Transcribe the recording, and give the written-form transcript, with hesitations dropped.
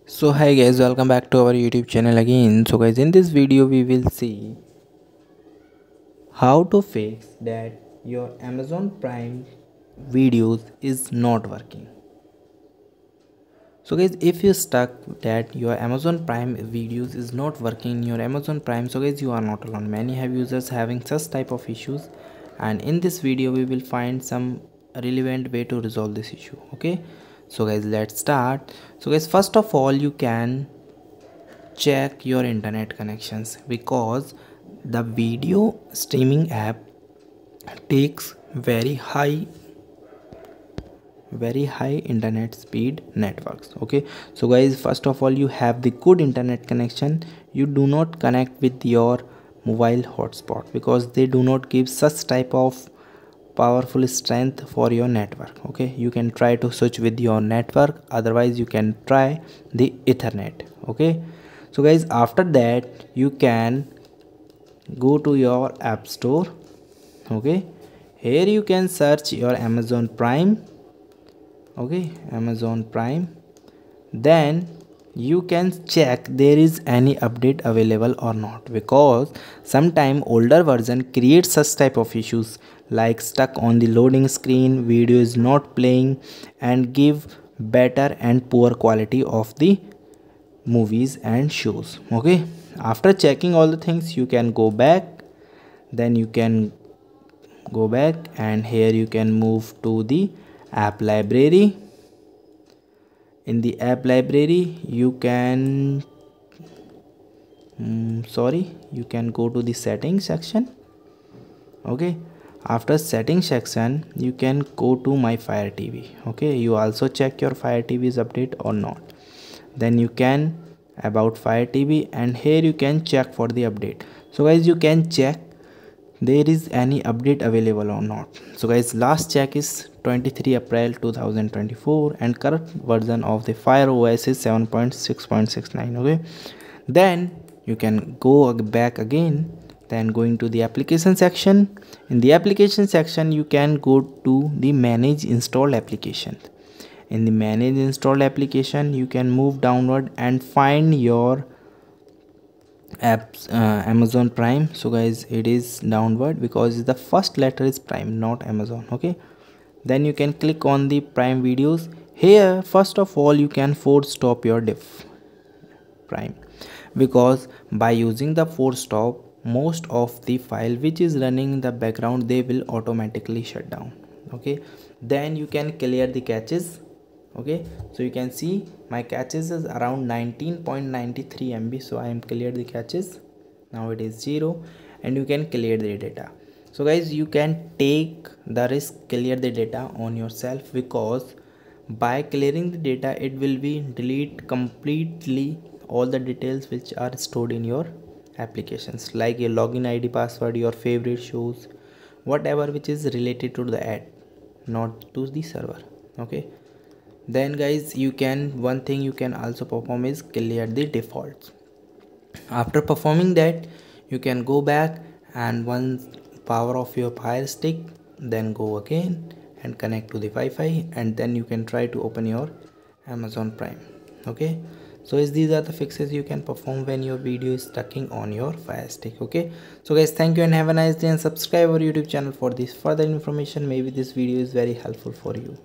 So hi guys, welcome back to our YouTube channel again. So guys, in this video we will see how to fix that your Amazon Prime videos is not working. So guys, if you stuck that your Amazon Prime videos is not working in your Amazon Prime, so guys, you are not alone. Many have users having such type of issues, and in this video we will find some relevant way to resolve this issue. Okay, so guys, let's start. So guys, first of all, you can check your internet connections because the video streaming app takes very high internet speed networks. Okay, so guys, first of all, you have the good internet connection. You do not connect with your mobile hotspot because they do not give such type of powerful strength for your network. Okay, you can try to switch with your network, otherwise you can try the ethernet. Okay, so guys, after that you can go to your app store. Okay, here you can search your Amazon Prime. Okay, Amazon Prime, then you can check there is any update available or not, because sometime older version creates such type of issues like stuck on the loading screen, video is not playing, and give better and poor quality of the movies and shows. Okay, after checking all the things, you can go back, then you can go back, and here you can move to the app library. In the app library you can you can go to the settings section. Okay, after settings section you can go to my Fire TV. Okay, you also check your Fire TV's update or not, then you can about Fire TV, and here you can check for the update. So guys, you can check there is any update available or not. So guys, last check is 23 April 2024 and current version of the Fire OS is 7.6.69. okay, then you can go back again, then going to the application section. In the application section you can go to the manage installed application. In the manage installed application you can move downward and find your apps, Amazon Prime. So guys, it is downward because the first letter is Prime, not Amazon. Okay, then you can click on the Prime videos. Here first of all you can force stop your diff Prime, because by using the force stop, most of the file which is running in the background, they will automatically shut down. Okay, then you can clear the caches. Okay, so you can see my caches is around 19.93 MB, so I am cleared the caches. Now it is 0, and you can clear the data. So guys, you can take the risk, clear the data on yourself, because by clearing the data it will be delete completely all the details which are stored in your applications, like your login ID, password, your favorite shows, whatever which is related to the ad, not to the server. Okay, then guys, you can, one thing you can also perform is clear the defaults. After performing that, you can go back and once power off your FireStick, then go again and connect to the Wi-Fi, and then you can try to open your Amazon Prime. Okay, so these are the fixes you can perform when your video is stucking on your FireStick. Okay, so guys, thank you and have a nice day, and subscribe our YouTube channel for this further information. Maybe this video is very helpful for you.